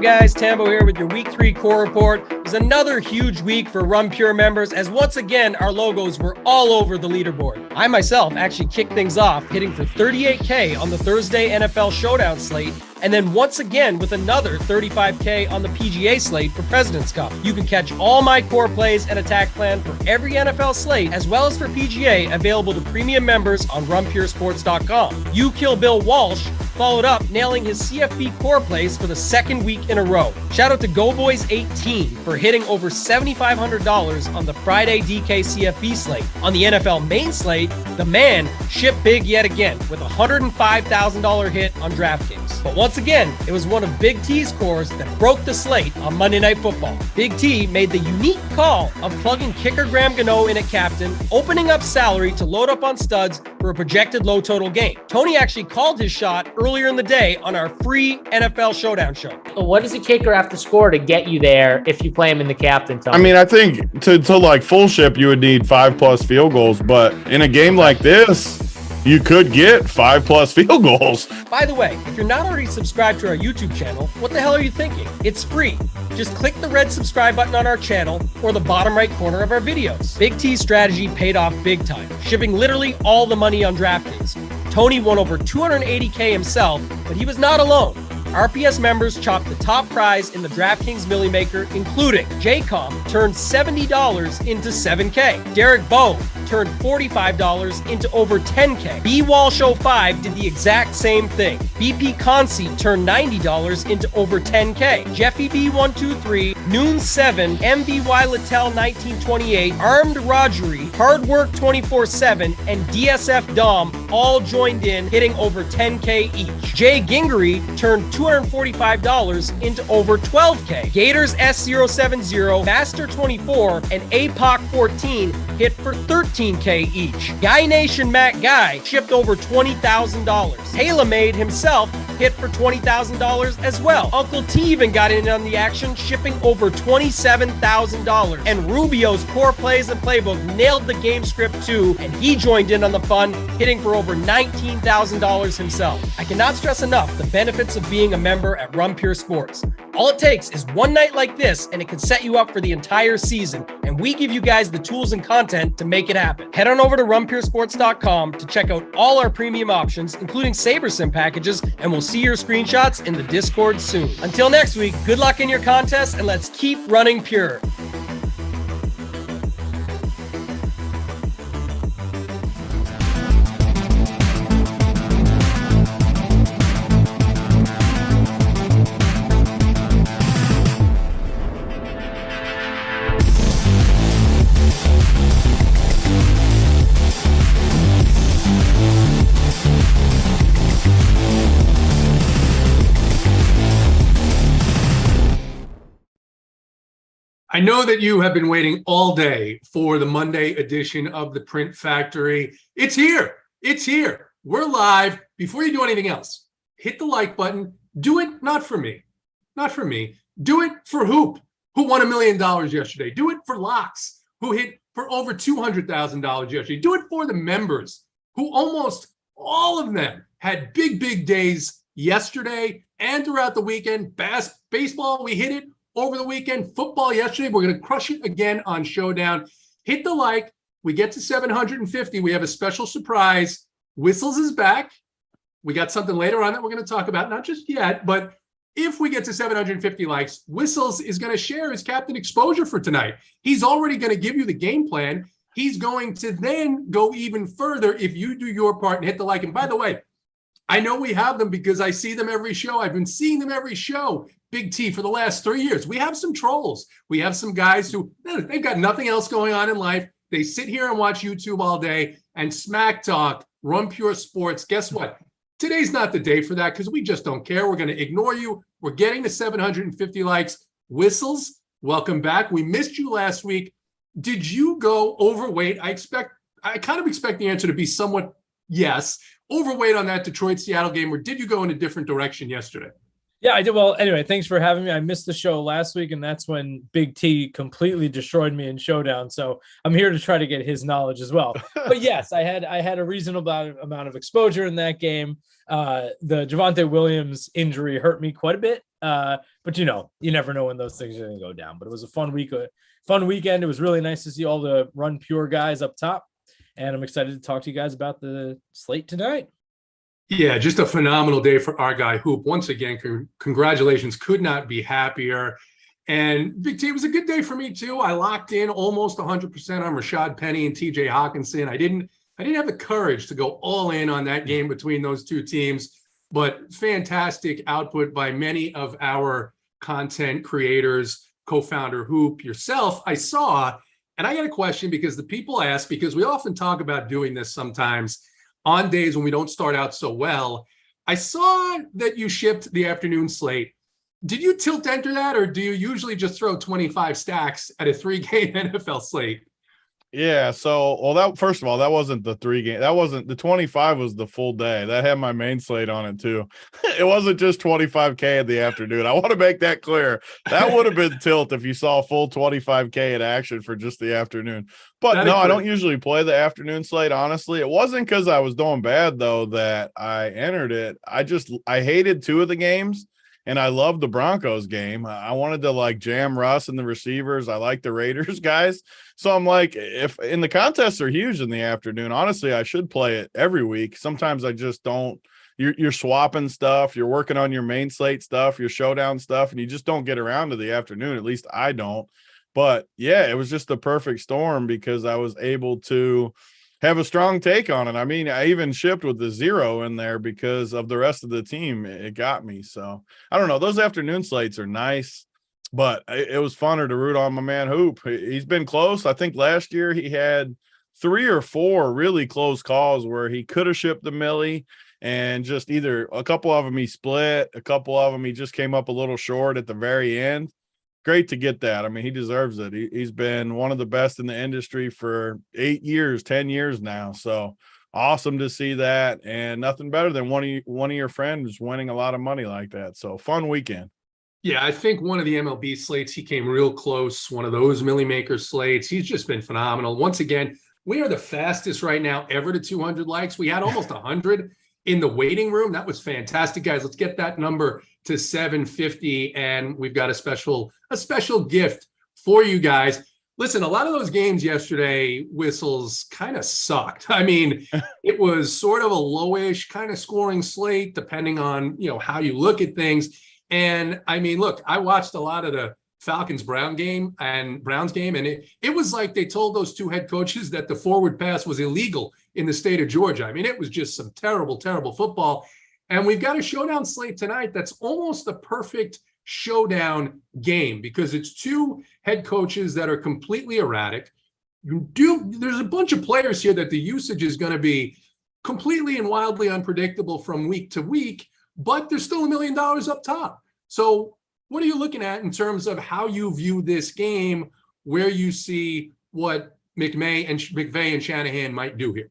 up, guys? Tambo here with your Week 3 core report. It was another huge week for Run Pure members, as once again, our logos were all over the leaderboard. I myself actually kicked things off, hitting for 38K on the Thursday NFL Showdown slate, and then once again with another 35K on the PGA slate for President's Cup. You can catch all my core plays and attack plan for every NFL slate, as well as for PGA, available to premium members on runpuresports.com. You Kill Bill Walsh followed up, nailing his CFB core plays for the second week in a row. Shout out to GoBoys18 for hitting over $7,500 on the Friday DK CFB slate. On the NFL main slate, the man shipped big yet again with a $105,000 hit on DraftKings. But once again, it was one of Big T's cores that broke the slate on Monday Night Football. Big T made the unique call of plugging kicker Graham Gano in at captain, opening up salary to load up on studs for a projected low total game. Tony actually called his shot earlier in the day on our free NFL Showdown show. What does a kicker have to score to get you there if you play him in the captain, Tony? I mean, I think to like full ship, you would need 5+ field goals. But in a game like this, you could get 5+ field goals. By the way, if you're not already subscribed to our YouTube channel, what the hell are you thinking? It's free. Just click the red subscribe button on our channel or the bottom right corner of our videos. Big T's strategy paid off big time, shipping literally all the money on DraftKings. Tony won over $280K himself, but he was not alone. RPS members chopped the top prize in the DraftKings Millie Maker, including JCOM turned $70 into $7K. Derek Bowe turned $45 into over $10K. BWalshow5 did the exact same thing. BP Consi turned $90 into over $10K. Jeffy B123, Noon7, MBY Littell 1928, Armed Rogery, Hard Work 24/7, and DSF Dom all joined in, hitting over $10K each. Jay Gingery turned $245 into over $12K. Gators S070, Master 24, and APOC 14 hit for $13K each. Guy Nation Matt Guy shipped over $20,000. Taylor Made himself hit for $20,000 as well. Uncle T even got in on the action, shipping over $27,000. And Rubio's core plays and playbook nailed the game script too, and he joined in on the fun, hitting for over $19,000 himself. I cannot stress enough the benefits of being a member at Run Pure Sports. All it takes is one night like this, and it can set you up for the entire season. And we give you guys the tools and content to make it happen. Head on over to runpuresports.com to check out all our premium options, including SaberSim packages, and we'll see your screenshots in the Discord soon. Until next week, good luck in your contest, and let's keep running pure. I know that you have been waiting all day for the Monday edition of the Print Factory. It's here. It's here. We're live. Before you do anything else, hit the like button. Do it not for me. Not for me. Do it for Hoop, who won $1 million yesterday. Do it for Locks, who hit for over $200,000 yesterday. Do it for the members, who almost all of them had big days yesterday and throughout the weekend. Baseball, we hit it over the weekend. Football yesterday. We're going to crush it again on Showdown. Hit the like. We get to 750. We have a special surprise. Whistles is back. We got something later on that we're going to talk about. Not just yet, but if we get to 750 likes, Whistles is going to share his captain exposure for tonight. He's already going to give you the game plan. He's going to then go even further if you do your part and hit the like. And by the way, I know we have them because I see them every show. I've been seeing them every show. Big T for the last 3 years. We have some trolls. We have some guys who, they've got nothing else going on in life. They sit here and watch YouTube all day and smack talk, Run Pure Sports. Guess what? Today's not the day for that because we just don't care. We're going to ignore you. We're getting to 750 likes. Whistles, welcome back. We missed you last week. Did you go overweight? I kind of expect the answer to be somewhat yes. Overweight on that Detroit-Seattle game, or did you go in a different direction yesterday? Yeah, I did. Well, anyway, thanks for having me. I missed the show last week, and that's when Big T completely destroyed me in Showdown. So I'm here to try to get his knowledge as well. But yes, I had a reasonable amount of exposure in that game. The Javonte Williams injury hurt me quite a bit. But you never know when those things are going to go down. But it was a fun weekend. It was really nice to see all the Run Pure guys up top, and I'm excited to talk to you guys about the slate tonight. Yeah, just a phenomenal day for our guy Hoop. Once again, congratulations. Could not be happier. And Big T, it was a good day for me too. I locked in almost 100% on Rashad Penny and TJ Hawkinson. I didn't have the courage to go all in on that game between those two teams, but fantastic output by many of our content creators, co-founder Hoop, yourself. I saw, and I got a question because the people ask, because we often talk about doing this sometimes on days when we don't start out so well. I saw that you shipped the afternoon slate. Did you tilt enter that, or do you usually just throw 25 stacks at a 3-game NFL slate? Yeah. So, well, that first of all, that wasn't the 3-game. That wasn't the 25 was the full day. That had my main slate on it too. It wasn't just 25K in the afternoon. I want to make that clear. That would have been tilt if you saw full 25K in action for just the afternoon. But no, I don't usually play the afternoon slate. Honestly, it wasn't because I was doing bad though that I entered it. I hated 2 of the games. And I love the Broncos game. I wanted to jam Russ and the receivers. I like the Raiders guys. So I'm like, if in the contests are huge in the afternoon, honestly, I should play it every week. Sometimes I just don't. You're swapping stuff. You're working on your main slate stuff, your showdown stuff, and you just don't get around to the afternoon. At least I don't. But yeah, it was just the perfect storm because I was able to have a strong take on it. I mean, I even shipped with the 0 in there because of the rest of the team. It got me. So I don't know. Those afternoon slates are nice, but it was funner to root on my man Hoop. He's been close. I think last year he had 3 or 4 really close calls where he could have shipped the Millie, and just either a couple of them he split, a couple of them he just came up a little short at the very end. Great to get that. I mean, he deserves it. He's been one of the best in the industry for 8 years, 10 years now. So awesome to see that. And nothing better than one of your friends winning a lot of money like that. So fun weekend. Yeah, I think one of the MLB slates, he came real close. One of those Millie Maker slates. He's just been phenomenal. Once again, we are the fastest right now ever to 200 likes. We had almost 100 in the waiting room. That was fantastic, guys. Let's get that number to 750, and we've got a special gift for you guys. Listen, a lot of those games yesterday, Whistles, kind of sucked. I mean, it was sort of a lowish kind of scoring slate, depending on how you look at things. And I mean, look, I watched a lot of the Browns game, and it was like they told those 2 head coaches that the forward pass was illegal in the state of Georgia. I mean, it was just some terrible, terrible football. And we've got a showdown slate tonight that's almost a perfect showdown game because it's 2 head coaches that are completely erratic. There's a bunch of players here that the usage is going to be completely and wildly unpredictable from week to week, but there's still $1 million up top. So what are you looking at in terms of how you view this game, where you see what McVay and Shanahan might do here?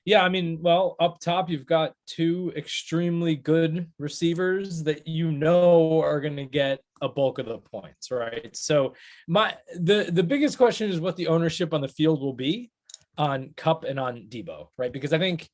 Yeah, I mean, well, up top, you've got 2 extremely good receivers that are going to get a bulk of the points, right? So the biggest question is what the ownership on the field will be on Kupp and on Debo, right? Because I think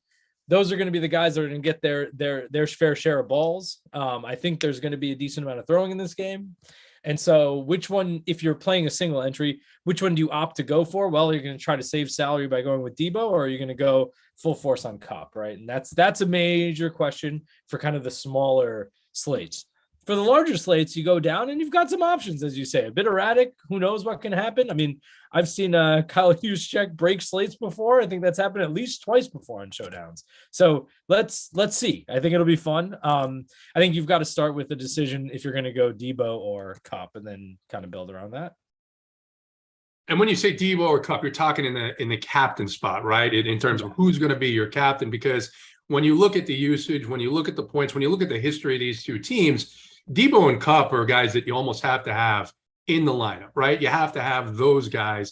those are going to be the guys that are going to get their fair share of balls. I think there's going to be a decent amount of throwing in this game. And so which one, if you're playing a single entry, which one do you opt to go for? Well, you're going to try to save salary by going with Debo, or are you going to go full force on Kupp, right? And that's a major question for kind of the smaller slates. For the larger slates, you go down and you've got some options, as you say, a bit erratic. Who knows what can happen? I mean, I've seen Kyle Juszczyk break slates before. I think that's happened at least twice before on showdowns. So let's see. I think it'll be fun. I think you've got to start with the decision if you're going to go Debo or Kupp, and then kind of build around that. And when you say Debo or Kupp, you're talking in the captain spot, right? In terms of who's going to be your captain, because when you look at the usage, when you look at the points, when you look at the history of these 2 teams, Debo and Kupp are guys that you almost have to have in the lineup, right? You have to have those guys.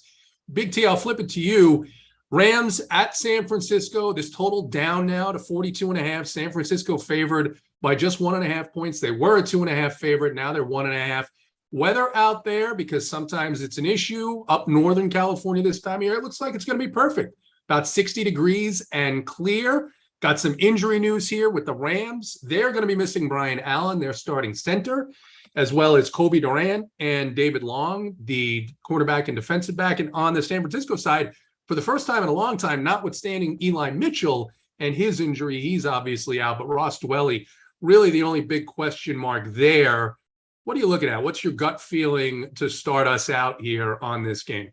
Big T, I'll flip it to you. Rams at San Francisco. This total down now to 42.5. San Francisco favored by just 1.5 points. They were a 2.5 favorite. Now they're 1.5. Weather out there, because sometimes it's an issue up Northern California this time of year. It looks like it's going to be perfect. About 60 degrees and clear. Got some injury news here with the Rams. They're going to be missing Brian Allen, their starting center, as well as Kobe Durant and David Long, the quarterback and defensive back. And on the San Francisco side, for the first time in a long time, notwithstanding Eli Mitchell and his injury, he's obviously out, but Ross Dwelly, really the only big question mark there. What are you looking at? What's your gut feeling to start us out here on this game?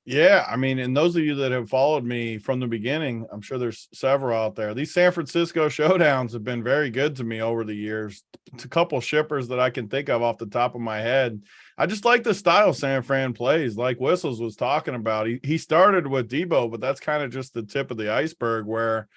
Yeah, I mean, and those of you that have followed me from the beginning, I'm sure there's several out there. These San Francisco showdowns have been very good to me over the years. It's a couple shippers that I can think of off the top of my head. I just like the style San Fran plays, like Whistles was talking about. He started with Debo, but that's kind of just the tip of the iceberg, where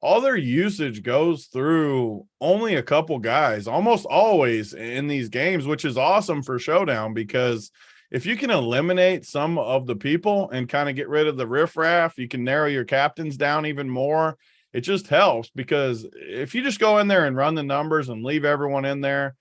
all their usage goes through only a couple guys, almost always in these games, which is awesome for showdown, because if you can eliminate some of the people and kind of get rid of the riffraff, you can narrow your captains down even more. It just helps, because if you just go in there and run the numbers and leave everyone in there,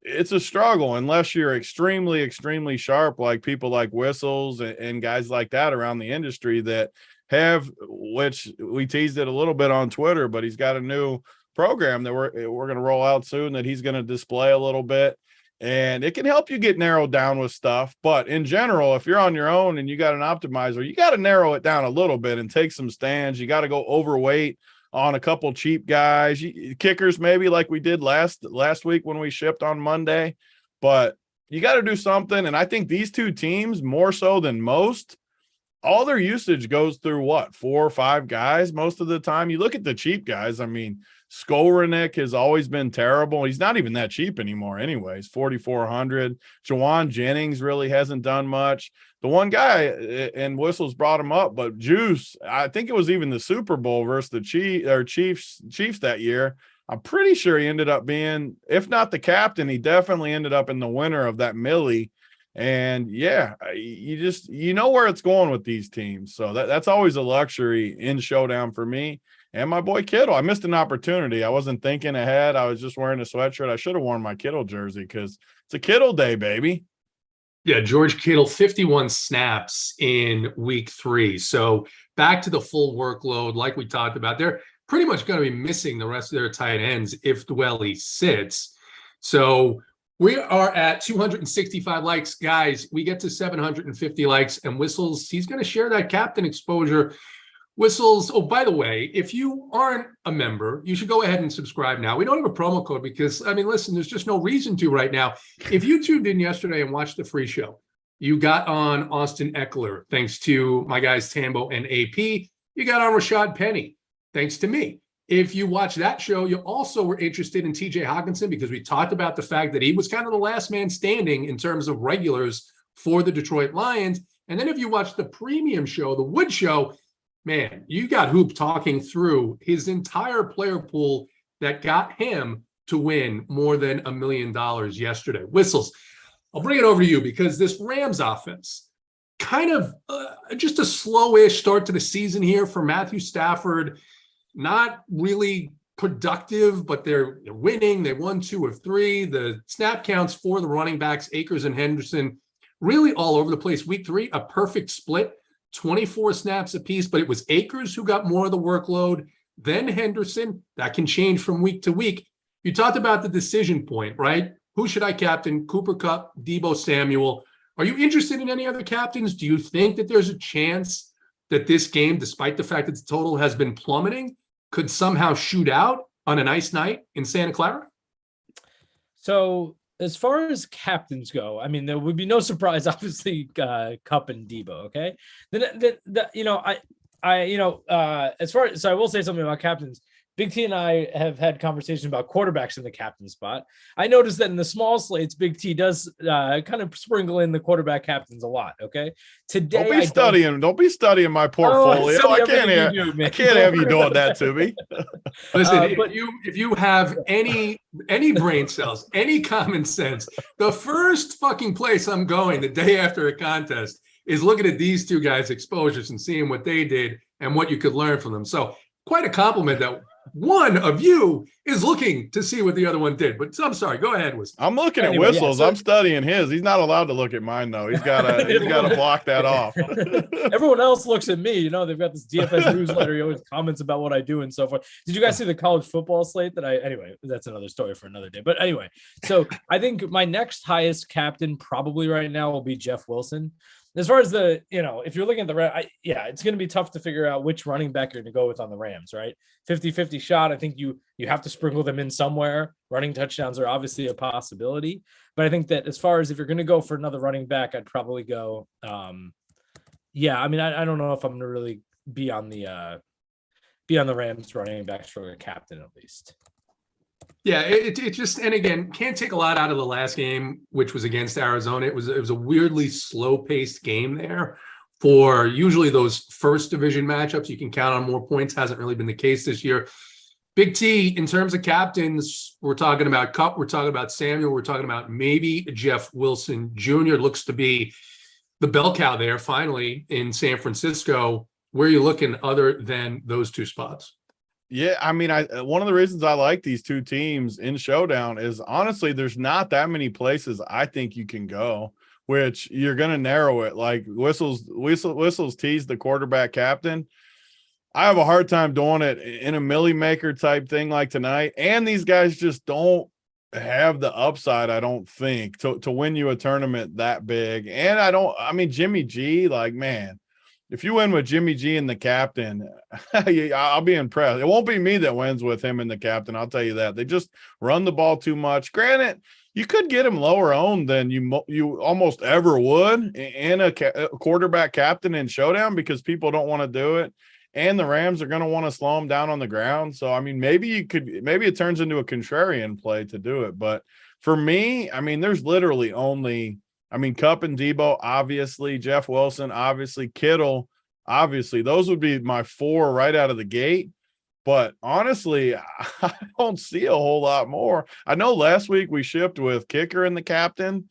it's a struggle unless you're extremely, extremely sharp, like people like Whistles and guys like that around the industry that have, which we teased it a little bit on Twitter, but he's got a new program that we're going to roll out soon that he's going to display a little bit. And it can help you get narrowed down with stuff. But in general, if you're on your own and you got an optimizer, you got to narrow it down a little bit and take some stands. You got to go overweight on a couple cheap guys, kickers, maybe like we did last week when we shipped on Monday. But you got to do something. And I think these two teams, more so than most, all their usage goes through what, 4 or 5 guys most of the time. You look at the cheap guys. I mean, Skolnick has always been terrible. He's not even that cheap anymore anyways, 4,400. Jawan Jennings really hasn't done much. The one guy, and Whistles brought him up, but Juice, I think it was even the Super Bowl versus the Chiefs that year. I'm pretty sure he ended up being, if not the captain, he definitely ended up in the winner of that Millie. And yeah, you know where it's going with these teams. So that's always a luxury in showdown for me. And my boy Kittle, I missed an opportunity. I wasn't thinking ahead. I was just wearing a sweatshirt. I should have worn my Kittle jersey because it's a Kittle day, baby. Yeah, George Kittle, 51 snaps in week 3. So back to the full workload, like we talked about. They're pretty much going to be missing the rest of their tight ends if Dwelly sits. So we are at 265 likes. Guys, we get to 750 likes. And Whistles, he's going to share that captain exposure. Whistles, oh, by the way, if you aren't a member, you should go ahead and subscribe now. We don't have a promo code because, I mean, listen, there's just no reason to right now. If you tuned in yesterday and watched the free show, you got on Austin Eckler, thanks to my guys Tambo and AP. You got on Rashad Penny, thanks to me. If you watched that show, you also were interested in TJ Hawkinson because we talked about the fact that he was kind of the last man standing in terms of regulars for the Detroit Lions. And then if you watched the premium show, the Wood Show, man, you got Hoop talking through his entire player pool that got him to win more than $1 million yesterday. Whistles, I'll bring it over to you because this Rams offense, kind of just a slowish start to the season here for Matthew Stafford. Not really productive, but they're winning. They won 2 of 3. The snap counts for the running backs, Akers and Henderson, really all over the place. Week 3, a perfect split. 24 snaps apiece, but it was Akers who got more of the workload, then Henderson. That can change from week to week. You talked about the decision point, right? Who should I captain? Cooper Kupp, Deebo Samuel. Are you interested in any other captains? Do you think that there's a chance that this game, despite the fact that the total has been plummeting, could somehow shoot out on a nice night in Santa Clara? So as far as captains go, I mean, there would be no surprise, obviously, Kupp and Deebo. Okay, as far as, so I will say something about captains. Big T and I have had conversations about quarterbacks in the captain spot. I noticed that in the small slates, Big T does kind of sprinkle in the quarterback captains a lot. Okay, today don't be studying my portfolio. I can't have you doing that to me. Listen, if you have any brain cells, any common sense, the first fucking place I'm going the day after a contest is looking at these two guys' exposures and seeing what they did and what you could learn from them. So quite a compliment that one of you is looking to see what the other one did. But I'm sorry, go ahead, Whistles. I'm looking Anyway, at yeah, Whistles. so- I'm studying his. He's not allowed to look at mine though. He's gotta block that off. Everyone else looks at me. You know, they've got this DFS newsletter. He always comments about what I do and so forth. Did you guys see the college football slate anyway, that's another story for another day. But anyway, so I think my next highest captain probably right now will be Jeff Wilson. As far as if you're looking at the it's going to be tough to figure out which running back you're going to go with on the Rams, right? 50-50 shot. I think you have to sprinkle them in somewhere. Running touchdowns are obviously a possibility, but I think that as far as if you're going to go for another running back, I'd probably go. I don't know if I'm going to really be on the Rams running backs for a captain at least. Yeah, it just, and again, can't take a lot out of the last game, which was against Arizona. It was a weirdly slow-paced game there. For usually those first division matchups, you can count on more points. Hasn't really been the case this year. Big T, in terms of captains, we're talking about Kupp, we're talking about Samuel, we're talking about maybe Jeff Wilson Jr. Looks to be the bell cow there finally in San Francisco. Where are you looking other than those two spots? Yeah, I mean, one of the reasons I like these two teams in Showdown is honestly, there's not that many places I think you can go, which you're going to narrow it. Like Whistles teased the quarterback captain. I have a hard time doing it in a Millie Maker type thing like tonight. And these guys just don't have the upside, I don't think, to win you a tournament that big. And Jimmy G, like, man, if you win with Jimmy G and the captain, I'll be impressed. It won't be me that wins with him and the captain. I'll tell you that. They just run the ball too much. Granted, you could get him lower owned than you almost ever would in a quarterback captain in Showdown because people don't want to do it. And the Rams are going to want to slow him down on the ground. So, I mean, maybe it turns into a contrarian play to do it. But for me, I mean, there's literally only – Kupp and Debo, obviously, Jeff Wilson, obviously, Kittle, obviously. Those would be my four right out of the gate. But honestly, I don't see a whole lot more. I know last week we shipped with kicker and the captain.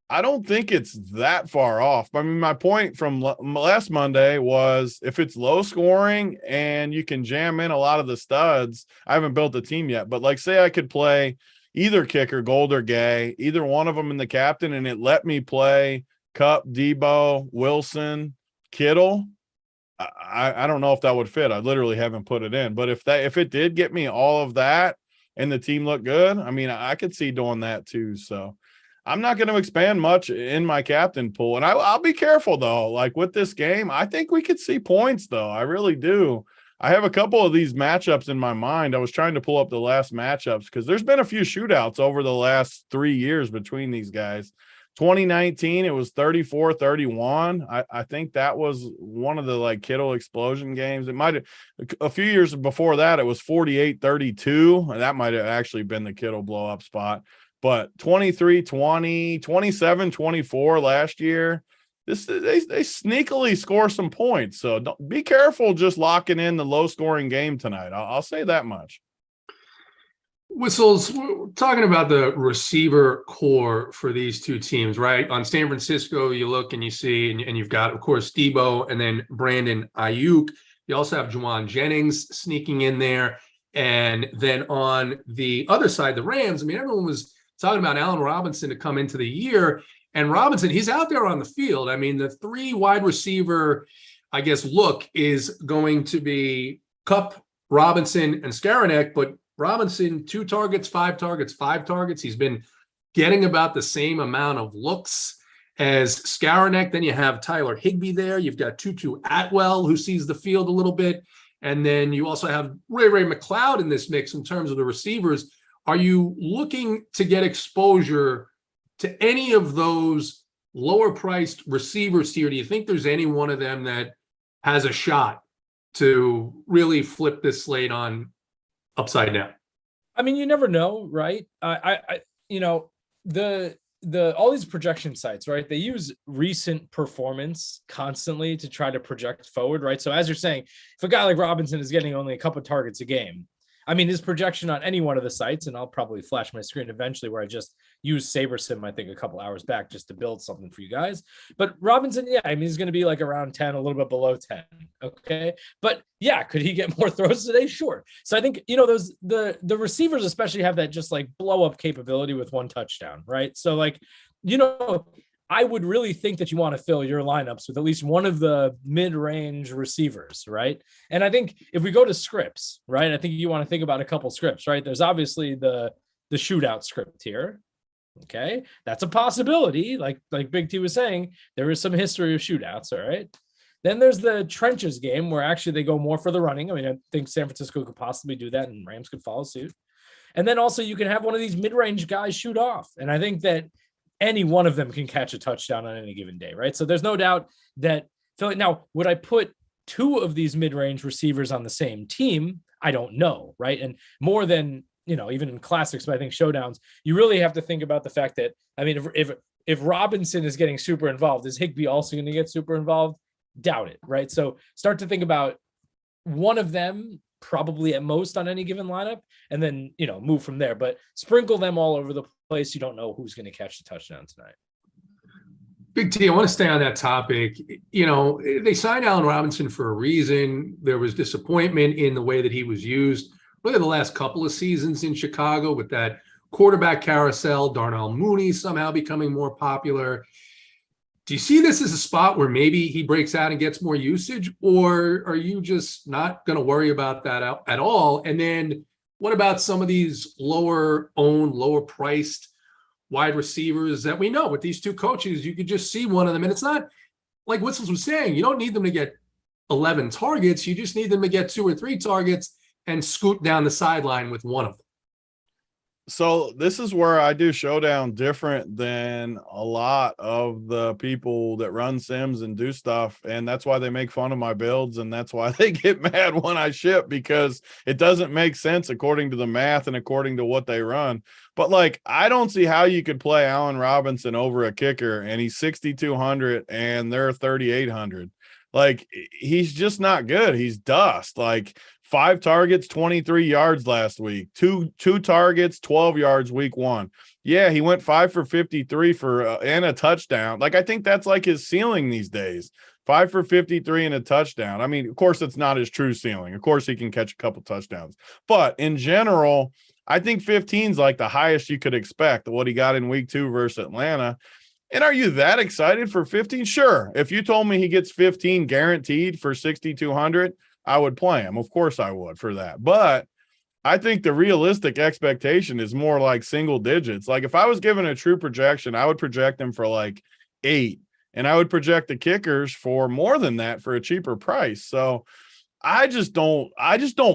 I don't think it's that far off. I mean, my point from last Monday was if it's low scoring and you can jam in a lot of the studs, I haven't built the team yet. But like say I could play – either kicker, Gold or Gay, either one of them in the captain, and it let me play Kupp, Debo, Wilson, Kittle. I don't know if that would fit. I literally haven't put it in. But if it did get me all of that and the team looked good, I mean, I could see doing that too. So I'm not going to expand much in my captain pool. And I'll be careful, though. Like with this game, I think we could see points, though. I really do. I have a couple of these matchups in my mind. I was trying to pull up the last matchups because there's been a few shootouts over the last 3 years between these guys. 2019, it was 34-31. I think that was one of the like Kittle explosion games. It might have a few years before that, it was 48-32. And that might have actually been the Kittle blow up spot. But 23-20, 27-24 last year. They sneakily score some points. So be careful just locking in the low scoring game tonight. I'll say that much. Whistles, we're talking about the receiver core for these two teams, right? On San Francisco, you look and you see, and you've got, of course, Debo and then Brandon Ayuk. You also have Juwan Jennings sneaking in there. And then on the other side, the Rams, I mean, everyone was talking about Allen Robinson to come into the year. And Robinson, he's out there on the field. I mean, the three wide receiver, I guess, look is going to be Kupp, Robinson, and Skowronek. But Robinson, 2 targets, 5 targets, 5 targets. He's been getting about the same amount of looks as Skowronek. Then you have Tyler Higbee there. You've got Tutu Atwell, who sees the field a little bit. And then you also have Ray McLeod in this mix in terms of the receivers. Are you looking to get exposure to any of those lower priced receivers here? Do you think there's any one of them that has a shot to really flip this slate on upside down? I mean, you never know, right? All these projection sites, right? They use recent performance constantly to try to project forward, right? So as you're saying, if a guy like Robinson is getting only a couple of targets a game, I mean, his projection on any one of the sites, and I'll probably flash my screen eventually where I just used SaberSim, I think a couple hours back just to build something for you guys. But Robinson, yeah, I mean, he's going to be like around 10, a little bit below 10. Okay. But yeah, could he get more throws today? Sure. So I think, the receivers especially have that just like blow up capability with one touchdown, right? So like, I would really think that you want to fill your lineups with at least one of the mid-range receivers, right? And I think if we go to scripts, right, I think you want to think about a couple scripts, right? There's obviously the shootout script here. Okay, that's a possibility. Like Big T was saying, there is some history of shootouts. All right. Then there's the trenches game where actually they go more for the running. I mean, I think San Francisco could possibly do that, and Rams could follow suit. And then also you can have one of these mid-range guys shoot off, and I think that any one of them can catch a touchdown on any given day, right? So there's no doubt that Philly. Now, would I put two of these mid-range receivers on the same team? I don't know, right? And more than, even in classics, but I think showdowns, you really have to think about the fact that, I mean, if Robinson is getting super involved, is Higbee also going to get super involved? Doubt it, right? So start to think about one of them probably at most on any given lineup, and then, move from there. But sprinkle them all over the place. You don't know who's going to catch the touchdown tonight. Big T, I want to stay on that topic. They signed Allen Robinson for a reason. There was disappointment in the way that he was used. Look at the last couple of seasons in Chicago with that quarterback carousel, Darnell Mooney somehow becoming more popular. Do you see this as a spot where maybe he breaks out and gets more usage, or are you just not going to worry about that at all? And then what about some of these lower priced wide receivers that we know with these two coaches, you could just see one of them. And it's not like Whistles was saying, you don't need them to get 11 targets. You just need them to get 2 or 3 targets and scoot down the sideline with one of them. So this is where I do showdown different than a lot of the people that run sims and do stuff. And that's why they make fun of my builds. And that's why they get mad when I ship, because it doesn't make sense according to the math and according to what they run. But like, I don't see how you could play Allen Robinson over a kicker and he's 6,200 and they're 3,800. Like, he's just not good. He's dust. Like, 5 targets, 23 yards last week, two targets, 12 yards week 1. Yeah, he went 5 for 53 and a touchdown. Like, I think that's like his ceiling these days. 5 for 53 and a touchdown. I mean, of course, it's not his true ceiling. Of course, he can catch a couple touchdowns. But in general, I think 15 is like the highest you could expect, what he got in week 2 versus Atlanta. And are you that excited for 15? Sure. If you told me he gets 15 guaranteed for 6,200, I would play him. Of course I would for that. But I think the realistic expectation is more like single digits. Like, if I was given a true projection, I would project him for like 8, and I would project the kickers for more than that for a cheaper price. So I just don't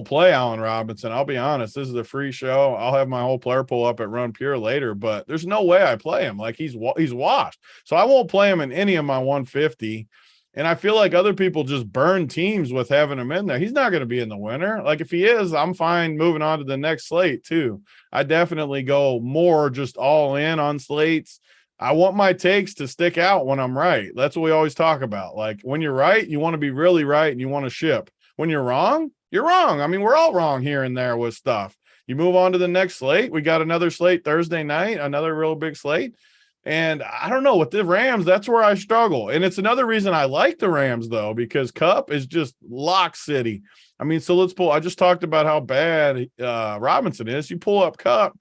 play Allen Robinson. I'll be honest. This is a free show. I'll have my whole player pull up at Run Pure later, but there's no way I play him. Like, he's washed. So I won't play him in any of my 150. And I feel like other people just burn teams with having him in there. He's not going to be in the winner. Like, if he is, I'm fine moving on to the next slate too. I definitely go more just all in on slates. I want my takes to stick out when I'm right. That's what we always talk about. Like, when you're right, you want to be really right and you want to ship. When you're wrong, you're wrong. I mean, we're all wrong here and there with stuff. You move on to the next slate. We got another slate Thursday night, another real big slate. And I don't know, with the Rams, that's where I struggle. And it's another reason I like the Rams, though, because Kupp is just lock city. I mean, so let's pull. I just talked about how bad Robinson is. You pull up Kupp,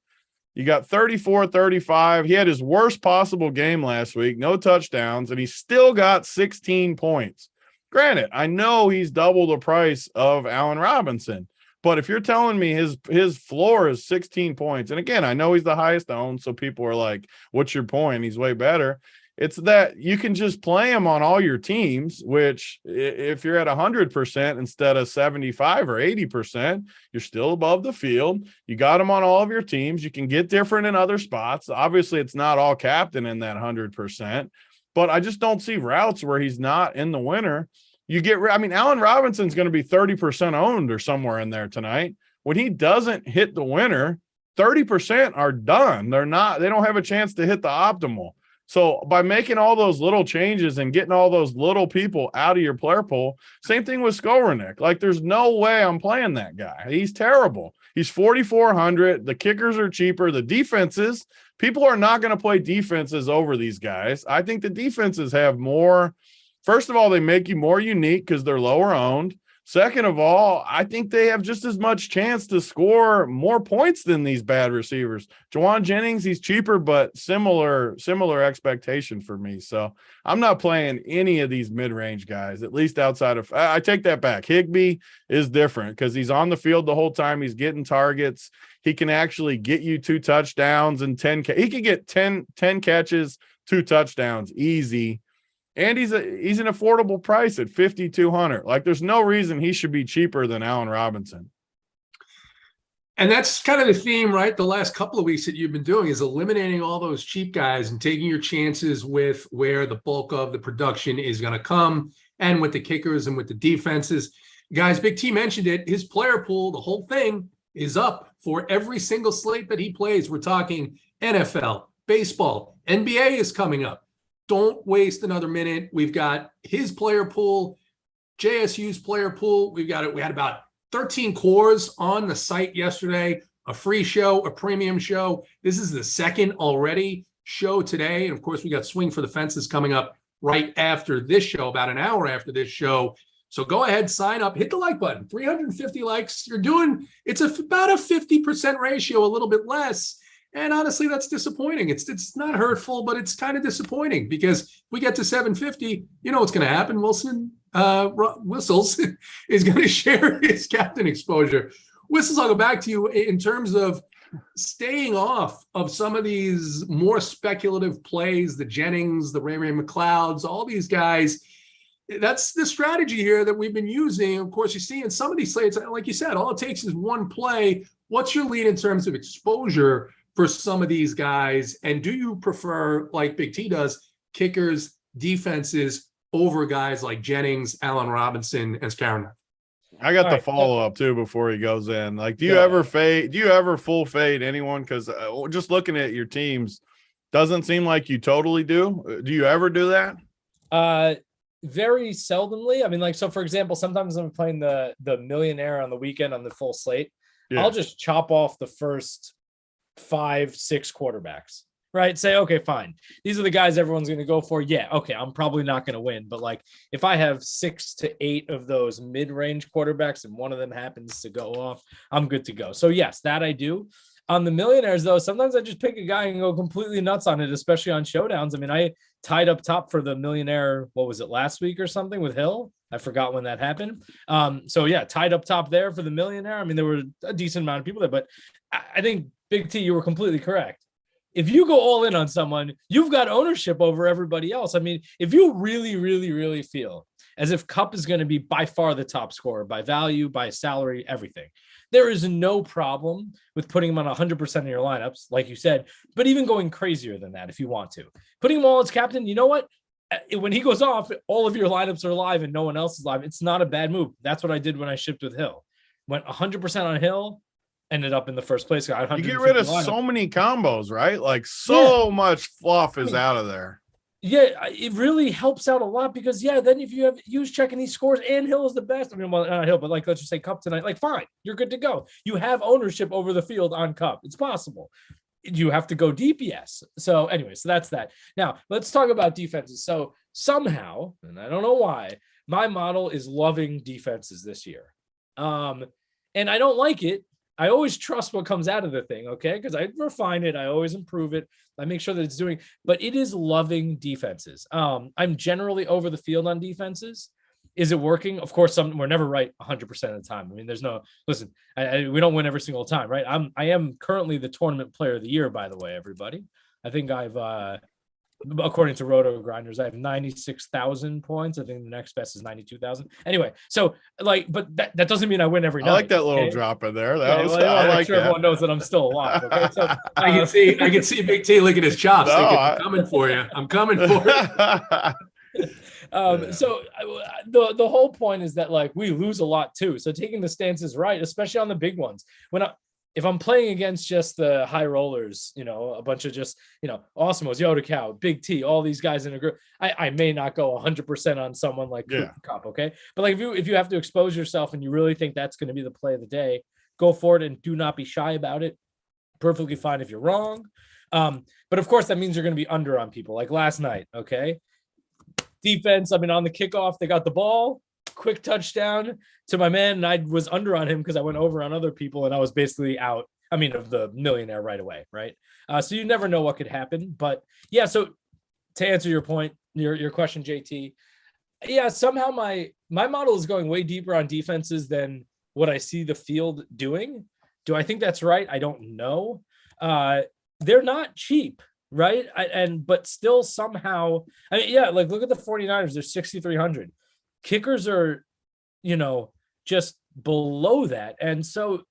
you got 34-35. He had his worst possible game last week, no touchdowns, and he still got 16 points. Granted, I know he's double the price of Allen Robinson. But if you're telling me his floor is 16 points, and again, I know he's the highest owned, so people are like, what's your point? He's way better. It's that you can just play him on all your teams, which if you're at 100% instead of 75 or 80%, you're still above the field. You got him on all of your teams. You can get different in other spots. Obviously, it's not all captain in that 100%, but I just don't see routes where he's not in the winner. Allen Robinson's going to be 30% owned or somewhere in there tonight. When he doesn't hit the winner, 30% are done. They don't have a chance to hit the optimal. So by making all those little changes and getting all those little people out of your player pool, same thing with Skowronek. Like, there's no way I'm playing that guy. He's terrible. He's 4,400. The kickers are cheaper. The defenses, people are not going to play defenses over these guys. I think the defenses have more. First of all, they make you more unique because they're lower owned. Second of all, I think they have just as much chance to score more points than these bad receivers. Juwan Jennings, he's cheaper, but similar expectation for me. So I'm not playing any of these mid-range guys, at least outside of – I take that back. Higbee is different because he's on the field the whole time. He's getting targets. He can actually get you 2 touchdowns and 10 – he could get 10 catches, 2 touchdowns easy. And he's an affordable price at 5,200. Like, there's no reason he should be cheaper than Allen Robinson. And that's kind of the theme, right? The last couple of weeks that you've been doing is eliminating all those cheap guys and taking your chances with where the bulk of the production is going to come, and with the kickers and with the defenses. Guys, Big T mentioned it. His player pool, the whole thing, is up for every single slate that he plays. We're talking NFL, baseball, NBA is coming up. Don't waste another minute. We've got his player pool, JSU's player pool. We had about 13 cores on the site yesterday, a free show, a premium show. This is the second already show today. And of course, we got Swing for the Fences coming up right after this show, about an hour after this show. So go ahead, sign up, hit the like button, 350 likes. It's about a 50% ratio, a little bit less. And honestly, that's disappointing. It's not hurtful, but it's kind of disappointing because if we get to 750, you know what's going to happen. Whistles is going to share his captain exposure. Whistles, I'll go back to you in terms of staying off of some of these more speculative plays, the Jennings, the Ray McLeods, all these guys. That's the strategy here that we've been using. Of course, you see in some of these slates, like you said, all it takes is one play. What's your lead in terms of exposure for some of these guys? And do you prefer, like Big T does, kickers, defenses over guys like Jennings, Allen Robinson, and Scarron? I got the follow-up too before he goes in. Like, do you ever full fade anyone? Because just looking at your teams doesn't seem like you totally do. Do you ever do that? Very seldomly. I mean, like, so for example, sometimes I'm playing the millionaire on the weekend on the full slate. Yeah. I'll just chop off the first 5-6 quarterbacks, right? Say, okay, fine. These are the guys everyone's going to go for. Yeah. Okay. I'm probably not going to win, but like if I have 6 to 8 of those mid-range quarterbacks and one of them happens to go off, I'm good to go. So yes, that I do. On the millionaires though, sometimes I just pick a guy and go completely nuts on it, especially on showdowns. I mean, I tied up top for the millionaire, what was it, last week or something with Hill? I forgot when that happened. So yeah, tied up top there for the millionaire. I mean, there were a decent amount of people there, but I think Big T, you were completely correct. If you go all in on someone, you've got ownership over everybody else. I mean, if you really, really, really feel as if Kupp is going to be by far the top scorer by value, by salary, everything, there is no problem with putting him on 100% of your lineups, like you said, but even going crazier than that if you want to. Putting him all as captain, you know what? When he goes off, all of your lineups are live and no one else is live. It's not a bad move. That's what I did when I shipped with Hill. Went 100% on Hill, ended up in the first place. Got you get rid of so many combos, right? Like much fluff is out of there. Yeah, it really helps out a lot because, then if you have use check and he scores and Hill is the best. I mean, well, not Hill, but like, let's just say Kupp tonight, like, fine, you're good to go. You have ownership over the field on Kupp. It's possible. You have to go deep, yes. So anyway, so that's that. Now, let's talk about defenses. So somehow, and I don't know why, my model is loving defenses this year. And I don't like it. I always trust what comes out of the thing, okay? Because I refine it. I always improve it. I make sure that it's doing, but it is loving defenses. I'm generally over the field on defenses. Is it working? Of course, we're never right 100% of the time. I mean, there's no, listen, we don't win every single time, right? I am currently the tournament player of the year, by the way, everybody. I think I've, according to Roto Grinders, I have 96,000 points. I think the next best is 92,000. Anyway, so like, but that doesn't mean I win every night. I like that little drop in there. I like sure that. Everyone knows that I'm still alive. Okay, so I can see Big T licking his chops. Thinking, I'm coming for you. I'm coming for you. So the whole point is that like we lose a lot too. So taking the stance is right, especially on the big ones. If I'm playing against just the high rollers, a bunch of just, Awesimos, Yoda Cow, Big T, all these guys in a group, I may not go 100% on someone like Kupp, okay? But like if you have to expose yourself and you really think that's going to be the play of the day, go for it and do not be shy about it. Perfectly fine if you're wrong. But of course, that means you're going to be under on people like last night. Okay. Defense, I mean, on the kickoff, they got the ball, quick touchdown to my man. And I was under on him because I went over on other people and I was basically out. I mean, of the millionaire right away. Right. So you never know what could happen. But yeah, so to answer your point, your question, JT, yeah, somehow my model is going way deeper on defenses than what I see the field doing. Do I think that's right? I don't know. They're not cheap, right? But still somehow, I mean, yeah, like look at the 49ers, they're 6,300. Kickers are, just below that. And so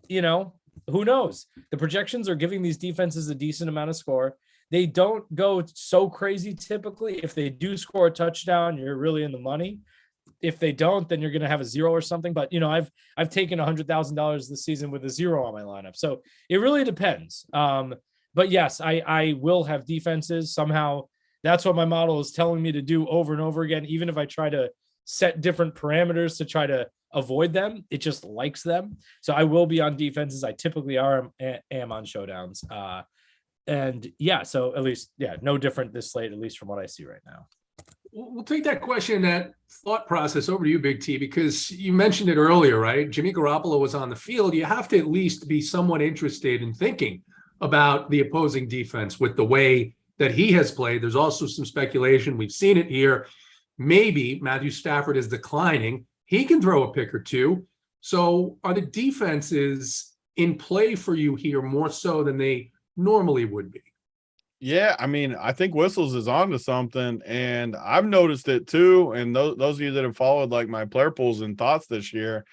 who knows? The projections are giving these defenses a decent amount of score. They don't go so crazy typically. If they do score a touchdown, you're really in the money. If they don't, then you're going to have a 0 or something. But, I've taken $100,000 this season with a 0 on my lineup. So it really depends. But yes, I will have defenses. Somehow that's what my model is telling me to do over and over again. Even if I try to set different parameters to try to avoid them, it just likes them. So I will be on defenses. I typically am on showdowns. And yeah, so at least, no different this slate, at least from what I see right now. We'll take that question, that thought process over to you, Big T, because you mentioned it earlier, right? Jimmy Garoppolo was on the field. You have to at least be somewhat interested in thinking about the opposing defense with the way that he has played. There's also some speculation. We've seen it here. Maybe Matthew Stafford is declining. He can throw a pick or two. So are the defenses in play for you here more so than they normally would be? Yeah, I mean, I think Whistles is onto something, and I've noticed it too. And those of you that have followed like my player pools and thoughts this year,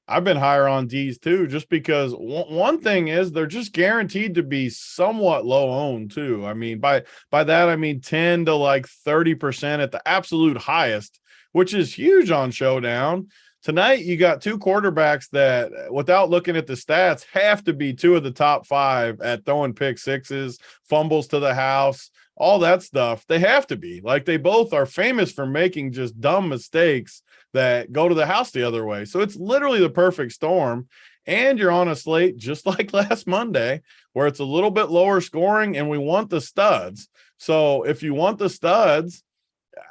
I've been higher on D's too, just because one thing is they're just guaranteed to be somewhat low owned too. I mean, by that I mean 10 to like 30% at the absolute highest, which is huge on Showdown. Tonight, you got two quarterbacks that, without looking at the stats, have to be two of the top 5 at throwing pick sixes, fumbles to the house, all that stuff. They have to be. Like, they both are famous for making just dumb mistakes that go to the house the other way. So it's literally the perfect storm. And you're on a slate just like last Monday, where it's a little bit lower scoring, and we want the studs. So if you want the studs,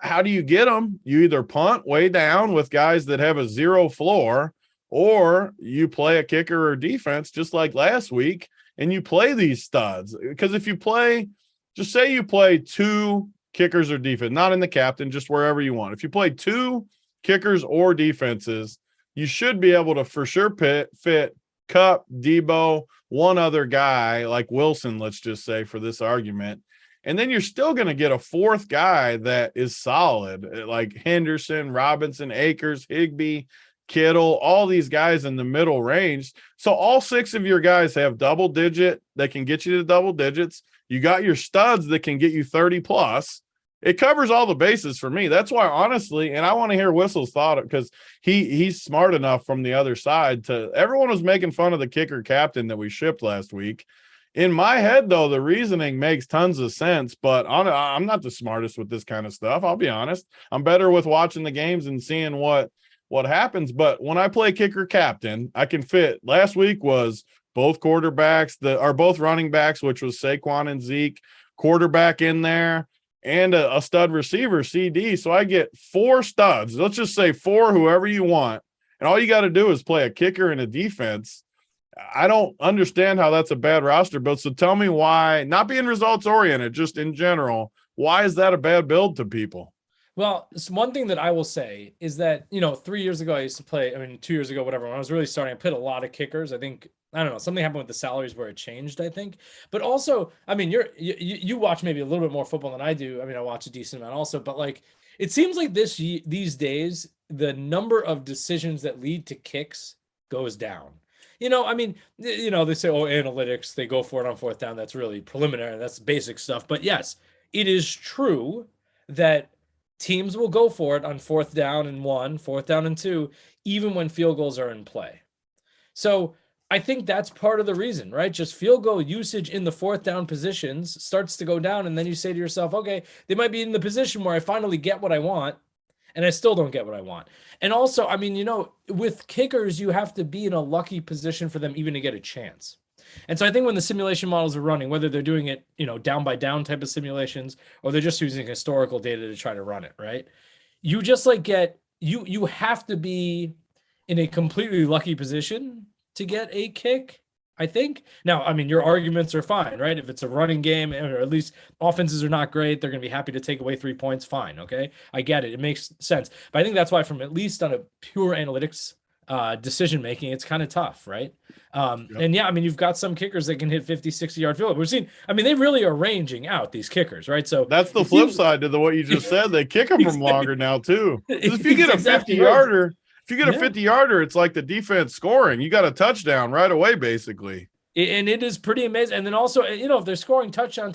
how do you get them? You either punt way down with guys that have a 0 floor, or you play a kicker or defense just like last week, and you play these studs. Because if you play, just say you play 2 kickers or defense, not in the captain, just wherever you want. If you play 2 kickers or defenses, you should be able to for sure fit Kupp, Debo, one other guy like Wilson, let's just say for this argument. And then you're still going to get a 4th guy that is solid, like Henderson, Robinson, Akers, Higbee, Kittle, all these guys in the middle range. So all 6 of your guys have double digit that can get you to double digits. You got your studs that can get you 30 plus. It covers all the bases for me. That's why, honestly, and I want to hear Whistle's thought, because he's smart enough from the other side to, everyone was making fun of the kicker captain that we shipped last week. In my head, though, the reasoning makes tons of sense, but I'm not the smartest with this kind of stuff. I'll be honest. I'm better with watching the games and seeing what happens. But when I play kicker captain, I can fit. Last week was both quarterbacks both running backs, which was Saquon and Zeke, quarterback in there, and a stud receiver, CD. So I get 4 studs. Let's just say 4, whoever you want. And all you got to do is play a kicker and a defense. I don't understand how that's a bad roster build. So tell me why, not being results oriented, just in general, why is that a bad build to people? Well, one thing that I will say is that, 3 years ago, I used to play, 2 years ago, whatever, when I was really starting, I played a lot of kickers. I think, I don't know, something happened with the salaries where it changed, I think. But also, you watch maybe a little bit more football than I do. I watch a decent amount also, but like, it seems like these days, the number of decisions that lead to kicks goes down. They say, analytics, they go for it on 4th down. That's really preliminary. That's basic stuff. But yes, it is true that teams will go for it on 4th down and 1, 4th down and 2, even when field goals are in play. So I think that's part of the reason, right? Just field goal usage in the 4th down positions starts to go down. And then you say to yourself, okay, they might be in the position where I finally get what I want. And I still don't get what I want. And also, I mean, with kickers, you have to be in a lucky position for them even to get a chance. And so I think when the simulation models are running, whether they're doing it, down by down type of simulations, or they're just using historical data to try to run it, right? You just you have to be in a completely lucky position to get a kick, I think. Now, I mean, your arguments are fine, right? If it's a running game, or at least offenses are not great, they're going to be happy to take away 3 points. Fine. Okay. I get it. It makes sense. But I think that's why, from at least on a pure analytics decision making, it's kind of tough, right? And yeah, I mean, you've got some kickers that can hit 50, 60-yard field. We've seen, I mean, they really are ranging out these kickers, right? So that's the flip side to what you just said. They kick them from longer now too. If you get a 50-yarder, if you get a 50-yarder, it's like the defense scoring. You got a touchdown right away, basically. And it is pretty amazing. And then also, if they're scoring touchdown,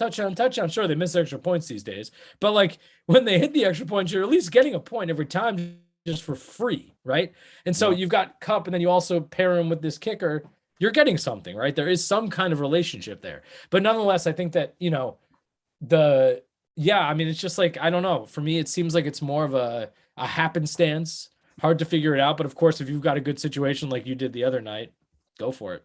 sure, they miss extra points these days. But like when they hit the extra points, you're at least getting a point every time just for free, right? And so you've got Kupp, and then you also pair him with this kicker. You're getting something, right? There is some kind of relationship there. But nonetheless, I think that, I mean, it's just like, I don't know. For me, it seems like it's more of a happenstance. Hard to figure it out. But of course, if you've got a good situation like you did the other night, go for it.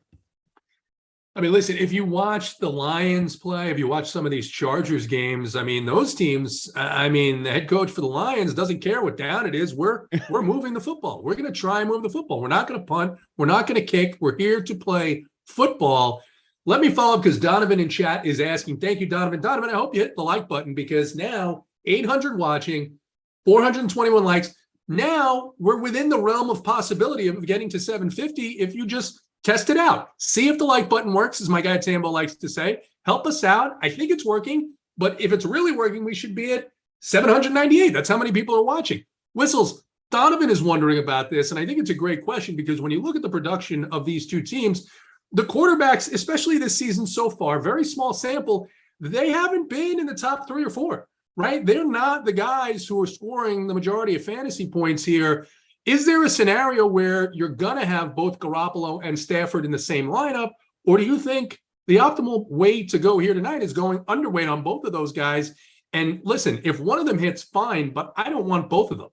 I mean, listen, if you watch the Lions play, if you watch some of these Chargers games, I mean, those teams, I mean, the head coach for the Lions doesn't care what down it is. We're moving the football. We're going to try and move the football. We're not going to punt. We're not going to kick. We're here to play football. Let me follow up because Donovan in chat is asking. Thank you, Donovan. Donovan, I hope you hit the like button because now 800 watching, 421 likes. Now we're within the realm of possibility of getting to 750 if you just test it out. See if the like button works, as my guy Tambo likes to say. Help us out. I think it's working, but if it's really working, we should be at 798. That's how many people are watching. Whistles, Donovan is wondering about this, and I think it's a great question because when you look at the production of these two teams, the quarterbacks, especially this season so far, very small sample, they haven't been in the top 3 or 4, right? They're not the guys who are scoring the majority of fantasy points here. Is there a scenario where you're going to have both Garoppolo and Stafford in the same lineup, or do you think the optimal way to go here tonight is going underweight on both of those guys? And listen, if one of them hits, fine, but I don't want both of them.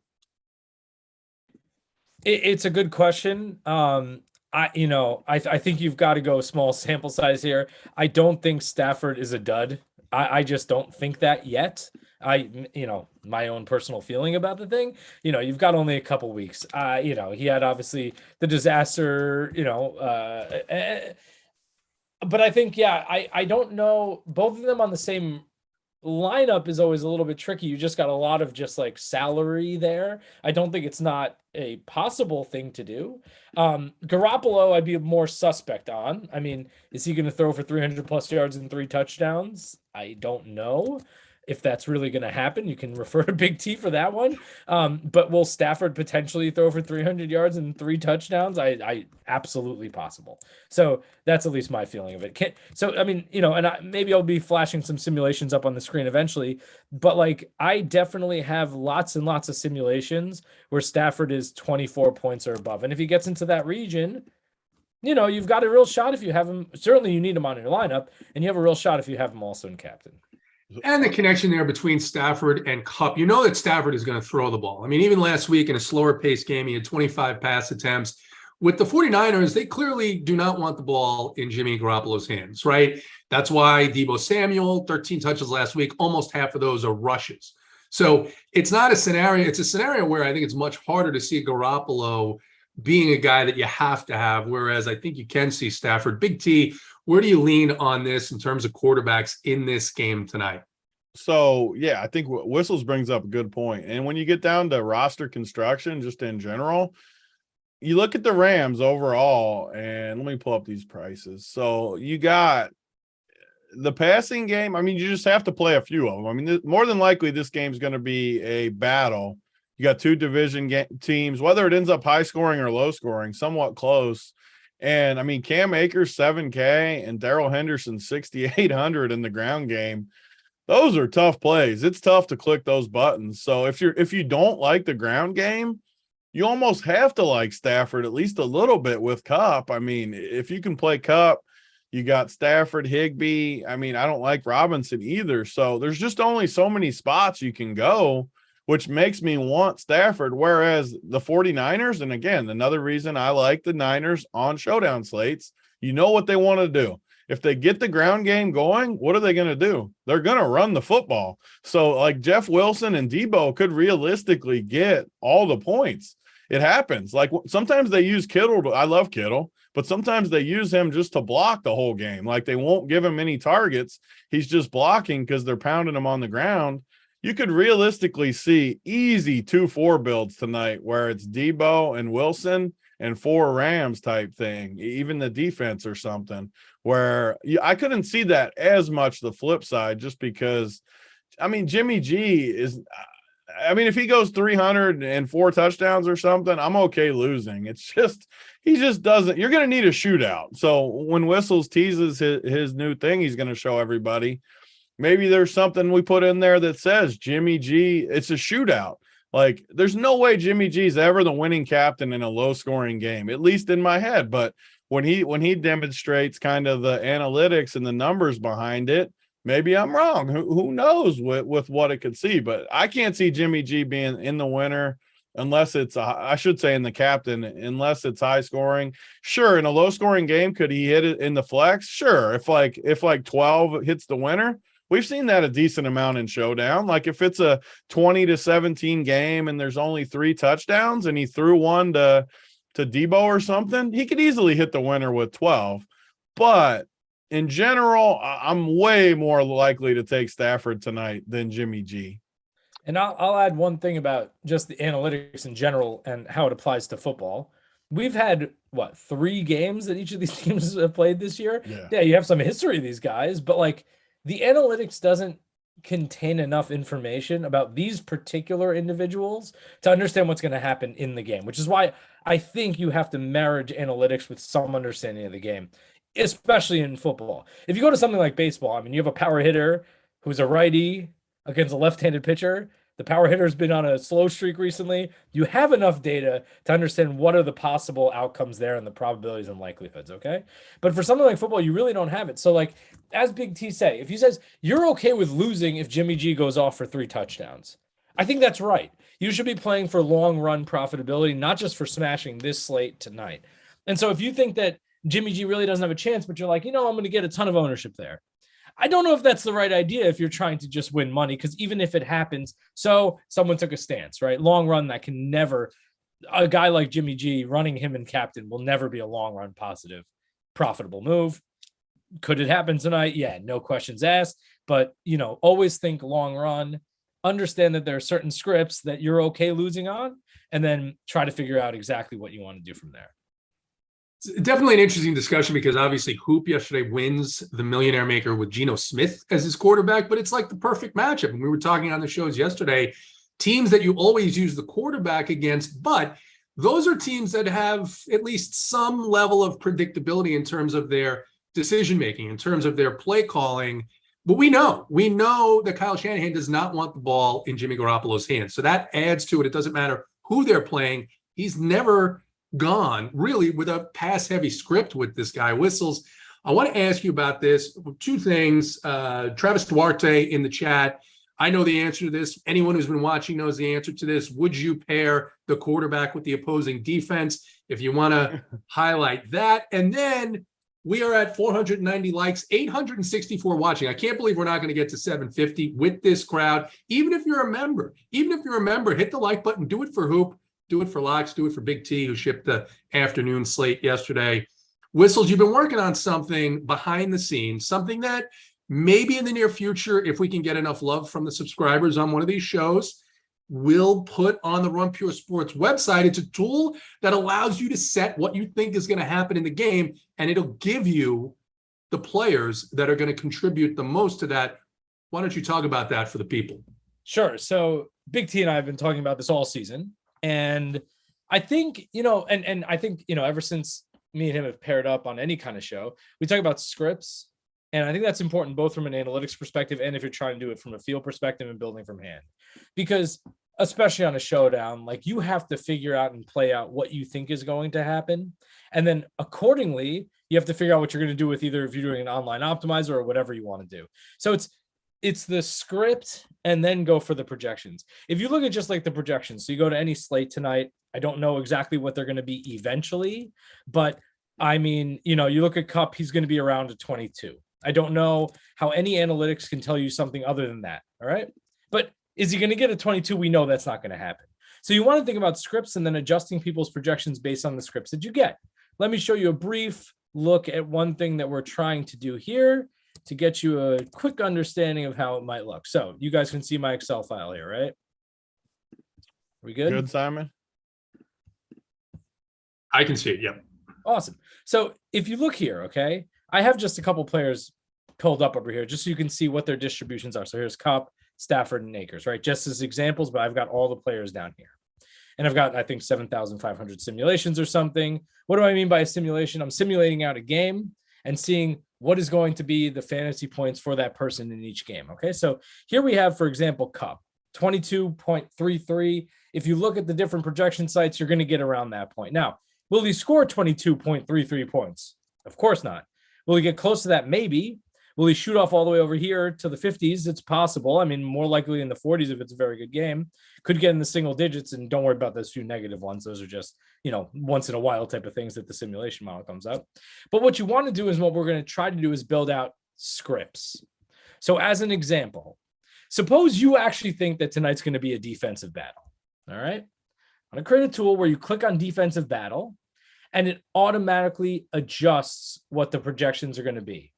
It's a good question. I think you've got to go small sample size here. I don't think Stafford is a dud. I just don't think that yet. My own personal feeling about the thing, you've got only a couple weeks. He had obviously the disaster, but I think, I don't know. Both of them on the same lineup is always a little bit tricky. You just got a lot of just like salary there. I don't think it's not a possible thing to do. Garoppolo, I'd be more suspect on. I mean, is he going to throw for 300 plus yards and 3 touchdowns? I don't know if that's really going to happen. You can refer to Big T for that one. But will Stafford potentially throw for 300 yards and 3 touchdowns? I absolutely possible. So that's at least my feeling of it. Maybe I'll be flashing some simulations up on the screen eventually, but like I definitely have lots and lots of simulations where Stafford is 24 points or above. And if he gets into that region, you've got a real shot if you have him. Certainly you need him on your lineup, and you have a real shot if you have him also in captain. And the connection there between Stafford and Kupp, that Stafford is going to throw the ball. I mean, even last week in a slower paced game, he had 25 pass attempts. With the 49ers, they clearly do not want the ball in Jimmy Garoppolo's hands, right? That's why Deebo Samuel, 13 touches last week, almost half of those are rushes. So it's not a scenario. It's a scenario where I think it's much harder to see Garoppolo being a guy that you have to have, whereas I think you can see Stafford. Big T, where do you lean on this in terms of quarterbacks in this game tonight? So, yeah, I think Whistles brings up a good point. And when you get down to roster construction, just in general, you look at the Rams overall, and let me pull up these prices. So you got the passing game. I mean, you just have to play a few of them. I mean, more than likely this game's going to be a battle. You got 2 division teams, whether it ends up high scoring or low scoring, somewhat close. And I mean, Cam Akers 7K and Darrell Henderson 6,800 in the ground game. Those are tough plays. It's tough to click those buttons. So if you don't like the ground game, you almost have to like Stafford at least a little bit with Kupp. I mean, if you can play Kupp, you got Stafford, Higbee. I mean, I don't like Robinson either. So there's just only so many spots you can go which makes me want Stafford. Whereas the 49ers, and again, another reason I like the Niners on showdown slates, you know what they want to do. If they get the ground game going, what are they going to do? They're going to run the football. So like Jeff Wilson and Debo could realistically get all the points. It happens. Like sometimes they use Kittle. I love Kittle, but sometimes they use him just to block the whole game. Like they won't give him any targets. He's just blocking because they're pounding him on the ground. You could realistically see easy 2-4 builds tonight where it's Debo and Wilson and 4 Rams type thing, even the defense or something, where I couldn't see that as much the flip side, just because, I mean, Jimmy G is, I mean, if he goes 304 touchdowns or something, I'm okay losing. It's just, he just doesn't, you're going to need a shootout. So when Whistles teases his new thing, he's going to show everybody, maybe there's something we put in there that says Jimmy G, it's a shootout. Like, there's no way Jimmy G's ever the winning captain in a low-scoring game, at least in my head. But when he demonstrates kind of the analytics and the numbers behind it, maybe I'm wrong. Who knows with what it could see? But I can't see Jimmy G being in the winner unless it's I should say in the captain, unless it's high scoring. Sure, in a low-scoring game, could he hit it in the flex? Sure, if like 12 hits the winner. We've seen that a decent amount in showdown. Like if it's a 20-17 game and there's only 3 touchdowns and he threw one to Debo or something, he could easily hit the winner with 12. But in general, I'm way more likely to take Stafford tonight than Jimmy G. And I'll add one thing about just the analytics in general and how it applies to football. We've had, 3 games that each of these teams have played this year? Yeah, you have some history of these guys, but like, the analytics doesn't contain enough information about these particular individuals to understand what's going to happen in the game, which is why I think you have to marriage analytics with some understanding of the game, especially in football. If you go to something like baseball, I mean, you have a power hitter who's a righty against a left-handed pitcher. The power hitter's been on a slow streak recently. You have enough data to understand what are the possible outcomes there and the probabilities and likelihoods, okay? But for something like football, you really don't have it. So like, as Big T say, if he says, you're okay with losing if Jimmy G goes off for 3 touchdowns, I think that's right. You should be playing for long run profitability, not just for smashing this slate tonight. And so if you think that Jimmy G really doesn't have a chance, but you're like, I'm going to get a ton of ownership there, I don't know if that's the right idea if you're trying to just win money, because even if it happens, so someone took a stance, right? Long run, that can never, a guy like Jimmy G running him in captain will never be a long run positive, profitable move. Could it happen tonight? Yeah, no questions asked. But, always think long run, understand that there are certain scripts that you're okay losing on, and then try to figure out exactly what you want to do from there. It's definitely an interesting discussion because obviously Hoop yesterday wins the Millionaire Maker with Geno Smith as his quarterback, but it's like the perfect matchup. And we were talking on the shows yesterday, teams that you always use the quarterback against, but those are teams that have at least some level of predictability in terms of their decision-making, in terms of their play calling. But we know that Kyle Shanahan does not want the ball in Jimmy Garoppolo's hands. So that adds to it. It doesn't matter who they're playing. He's never gone really with a pass heavy script with this guy. Whistles, I want to ask you about this. 2 things. Travis Duarte in the chat. I know the answer to this. Anyone who's been watching knows the answer to this. Would you pair the quarterback with the opposing defense? If you want to highlight that. And then we are at 490 likes, 864 watching. I can't believe we're not going to get to 750 with this crowd. Even if you're a member, hit the like button, do it for Hoop. Do it for Locks, do it for Big T, who shipped the afternoon slate yesterday. Whistles, you've been working on something behind the scenes, something that maybe in the near future, if we can get enough love from the subscribers on one of these shows, we'll put on the Run Pure Sports website. It's a tool that allows you to set what you think is going to happen in the game, and it'll give you the players that are going to contribute the most to that. Why don't you talk about that for the people? Sure. So Big T and I have been talking about this all season. And I think, and I think, ever since me and him have paired up on any kind of show, we talk about scripts. And I think that's important both from an analytics perspective and if you're trying to do it from a field perspective and building from hand. Because especially on a showdown, like you have to figure out and play out what you think is going to happen. And then accordingly, you have to figure out what you're going to do with either if you're doing an online optimizer or whatever you want to do. So it's the script and then go for the projections. If you look at just like the projections, so you go to any slate tonight, I don't know exactly what they're going to be eventually, but I mean, you look at Cup, he's going to be around a 22. I don't know how any analytics can tell you something other than that. All right. But is he going to get a 22? We know that's not going to happen. So you want to think about scripts and then adjusting people's projections based on the scripts that you get. Let me show you a brief look at one thing that we're trying to do here to get you a quick understanding of how it might look. So you guys can see my Excel file here, right? Are we good? Good, Simon. I can see it. Yep. Awesome. So if you look here, okay, I have just a couple players pulled up over here just so you can see what their distributions are. So here's Cup, Stafford, and Akers, right? Just as examples, but I've got all the players down here. And I've got, I think, 7,500 simulations or something. What do I mean by a simulation? I'm simulating out a game and seeing what is going to be the fantasy points for that person in each game. Okay, so here we have, for example, Cup, 22.33. If you look at the different projection sites, you're going to get around that point. Now, will he score 22.33 points? Of course not. Will he get close to that? Maybe. Will he shoot off all the way over here to the 50s? It's possible. I mean, more likely in the 40s if it's a very good game. Could get in the single digits, and don't worry about those few negative ones. Those are just, once in a while type of things that the simulation model comes up. But what you want to do is what we're going to try to do is build out scripts. So as an example, suppose you actually think that tonight's going to be a defensive battle. All right. I'm going to create a tool where you click on defensive battle and it automatically adjusts what the projections are going to be.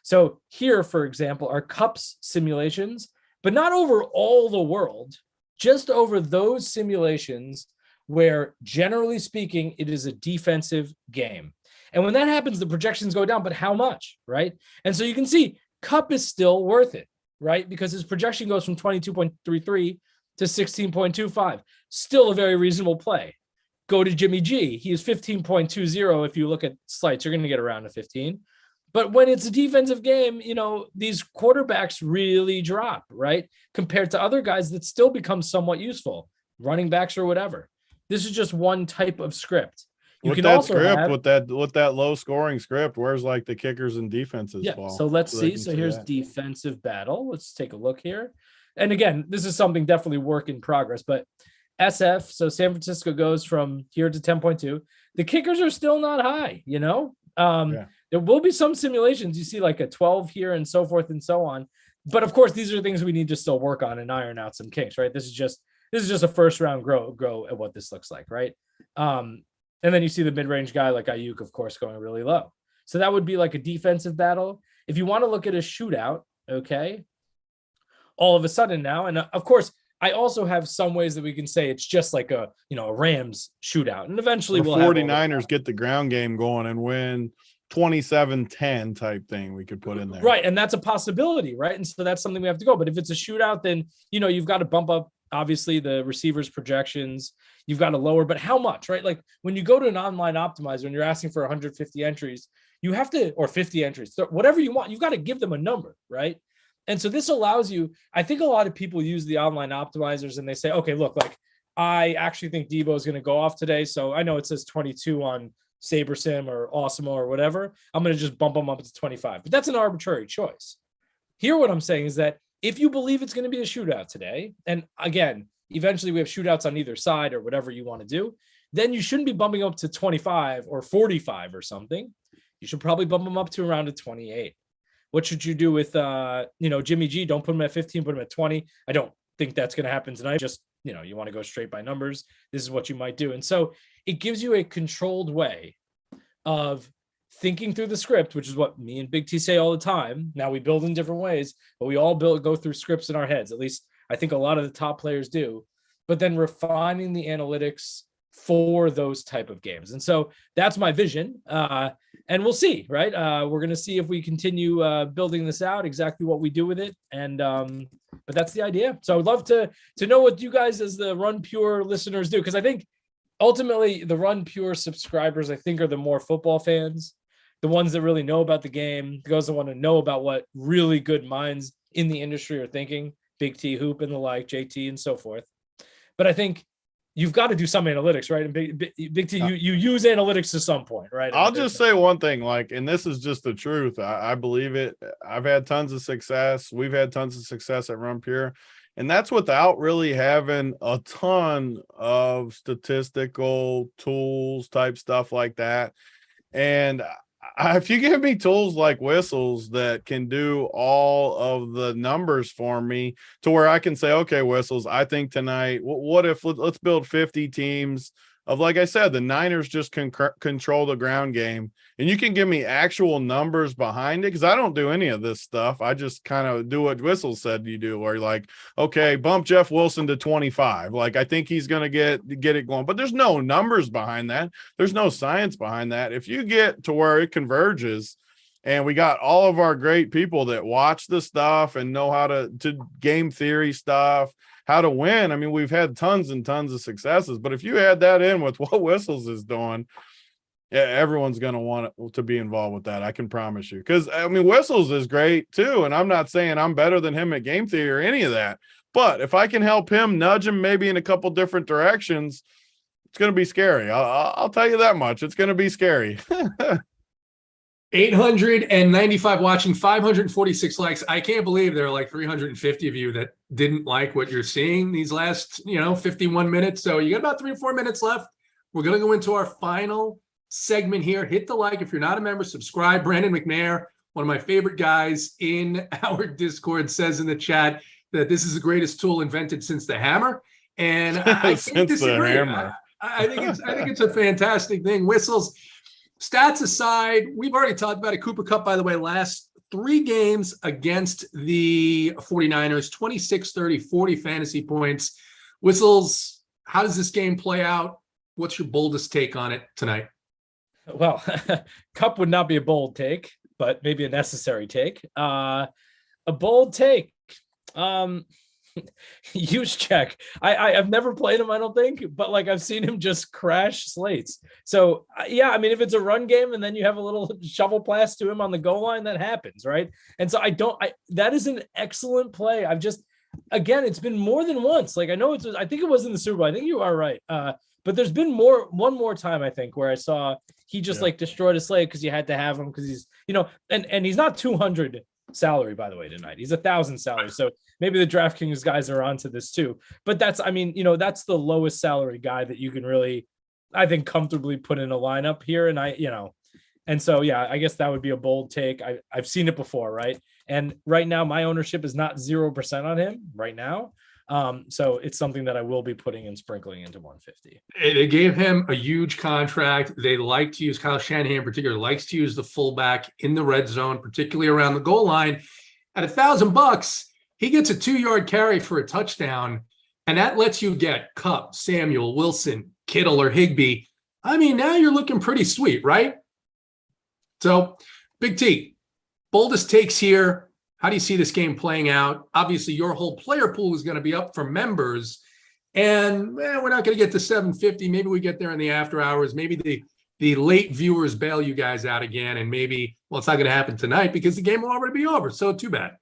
So here, for example, are Cups simulations, but not over all the world, just over those simulations where, generally speaking, it is a defensive game. And when that happens, the projections go down, but how much, right? And so you can see Cup is still worth it, right? Because his projection goes from 22.33 to 16.25. Still a very reasonable play. Go to Jimmy G. He is 15.20. If you look at slides, you're going to get around a 15. But when it's a defensive game, these quarterbacks really drop, right? Compared to other guys that still become somewhat useful, running backs or whatever. This is just one type of script. With that script, with that low scoring script, where's like the kickers and defenses? Yeah. Fall, So let's see. So here's that. defensive battle. Let's take a look here. And again, this is something definitely work in progress, but SF. So San Francisco goes from here to 10.2. The kickers are still not high, There will be some simulations. You see like a 12 here and so forth and so on. But of course, these are things we need to still work on and iron out some kinks, right? This is just a first round grow at what this looks like, right? And then you see the mid-range guy like Ayuk, of course, going really low. So that would be like a defensive battle. If you want to look at a shootout, okay, all of a sudden now, and of course, I also have some ways that we can say it's just like a Rams shootout. And eventually we'll 49ers get the ground game going and win 27-10 type thing we could put in there. Right. And that's a possibility, right? And so that's something we have to go. But if it's a shootout, then, you've got to bump up, obviously, the receivers' projections. You've got to lower, but how much, right? Like when you go to an online optimizer and you're asking for 150 entries, you have to, or 50 entries, whatever you want, you've got to give them a number, right? And so this allows you, I think a lot of people use the online optimizers and they say, okay, look, like I actually think Debo is going to go off today. So I know it says 22 on SaberSim or Awesemo or whatever. I'm going to just bump them up to 25, but that's an arbitrary choice. Here, what I'm saying is that if you believe it's going to be a shootout today, and again, eventually we have shootouts on either side or whatever you want to do, then you shouldn't be bumping up to 25 or 45 or something. You should probably bump them up to around a 28. What should you do with, Jimmy G? Don't put him at 15, put him at 20. I don't think that's going to happen tonight. Just, you want to go straight by numbers. This is what you might do. And so it gives you a controlled way of thinking through the script, which is what me and Big T say all the time. Now we build in different ways, but we all go through scripts in our heads. At least I think a lot of the top players do, but then refining the analytics for those type of games. And so that's my vision. And we'll see, right? We're going to see if we continue building this out, exactly what we do with it. And, but that's the idea. So I would love to know what you guys as the Run Pure listeners do. Cause I think ultimately the Run Pure subscribers, I think, are the more football fans, the ones that really know about the game, those that want to know about what really good minds in the industry are thinking, Big T Hoop and the like, JT and so forth. But I think you've got to do some analytics, right? And Big T, you use analytics to some point, right? I'll just say one thing, like, and this is just the truth. I believe it. I've had tons of success. We've had tons of success at Run Pure. And that's without really having a ton of statistical tools type stuff like that. And if you give me tools like Whistles that can do all of the numbers for me to where I can say, okay, Whistles, I think tonight, what if let's build 50 teams of, like I said, the Niners just control the ground game, and you can give me actual numbers behind it, because I don't do any of this stuff. I just kind of do what Whistles said you do, where you're like, okay, bump Jeff Wilson to 25. Like, I think he's going to get it going, but there's no numbers behind that. There's no science behind that. If you get to where it converges, and we got all of our great people that watch the stuff and know how to game theory stuff, how to win. I mean, we've had tons and tons of successes, but if you add that in with what Whistles is doing, everyone's going to want to be involved with that. I can promise you. Because, I mean, Whistles is great too. And I'm not saying I'm better than him at game theory or any of that. But if I can help him, nudge him maybe in a couple different directions, it's going to be scary. I'll tell you that much. It's going to be scary. 895 watching, 546 likes. I can't believe there are like 350 of you that didn't like what you're seeing these last, 51 minutes. So you got about 3 or 4 minutes left. We're going to go into our final segment here. Hit the like if you're not a member, subscribe. Brandon McNair, one of my favorite guys in our Discord, says in the chat that this is the greatest tool invented since the hammer. And I can't disagree. I think it's a fantastic thing. Whistles. Stats aside, we've already talked about it. Cooper Kupp, by the way, last 3 games against the 49ers, 26, 30, 40 fantasy points. Whistles, how does this game play out? What's your boldest take on it tonight? Well, Kupp would not be a bold take, but maybe a necessary take. A bold take. Use check. I've never played him, I don't think, but like I've seen him just crash slates. So yeah, I mean, if it's a run game and then you have a little shovel pass to him on the goal line, that happens, right? And so that is an excellent play. Again, it's been more than once. Like I know I think it was in the Super Bowl. I think you are right. But there's been one more time, I think, where I saw he just like destroyed a slate because you had to have him because he's, and he's not 200 salary, by the way, tonight. He's 1,000 salary. So maybe the DraftKings guys are onto this too. But that's the lowest salary guy that you can really, I think, comfortably put in a lineup here. And so, yeah, I guess that would be a bold take. I've seen it before, right? And right now, my ownership is not 0% on him right now. So it's something that I will be putting and sprinkling into 150. They gave him a huge contract. They like to use, Kyle Shanahan in particular, likes to use the fullback in the red zone, particularly around the goal line. At $1,000, he gets a 2-yard carry for a touchdown, and that lets you get Kupp, Samuel, Wilson, Kittle, or Higbee. I mean, now you're looking pretty sweet, right? So, Big T, boldest takes here. How do you see this game playing out? Obviously, your whole player pool is going to be up for members, and we're not going to get to 750. Maybe we get there in the after hours. Maybe the late viewers bail you guys out again, and maybe, well, it's not going to happen tonight because the game will already be over. So too bad.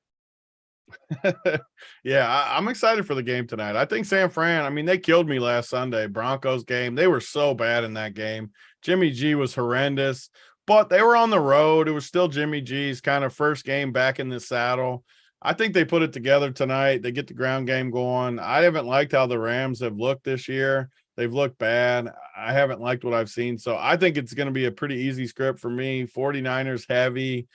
Yeah, I'm excited for the game tonight. I think San Fran, I mean, they killed me last Sunday. Broncos game, they were so bad in that game. Jimmy G was horrendous. But they were on the road. It was still Jimmy G's kind of first game back in the saddle. I think they put it together tonight. They get the ground game going. I haven't liked how the Rams have looked this year. They've looked bad. I haven't liked what I've seen. So I think it's going to be a pretty easy script for me. 49ers heavy.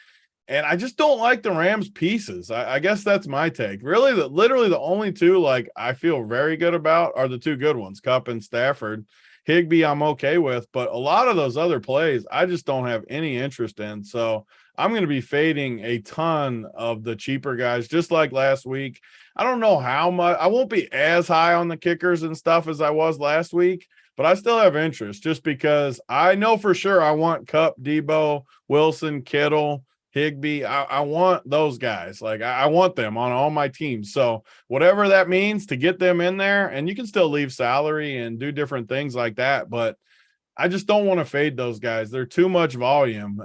And I just don't like the Rams pieces. I guess that's my take. Really, literally the only two like I feel very good about are the 2 good ones, Kupp and Stafford. Higbee, I'm okay with, but a lot of those other plays, I just don't have any interest in. So I'm going to be fading a ton of the cheaper guys, just like last week. I don't know how much. I won't be as high on the kickers and stuff as I was last week, but I still have interest just because I know for sure I want Kupp, Debo, Wilson, Kittle, Higbee. I want those guys. Like I want them on all my teams. So whatever that means to get them in there, and you can still leave salary and do different things like that. But I just don't want to fade those guys. They're too much volume.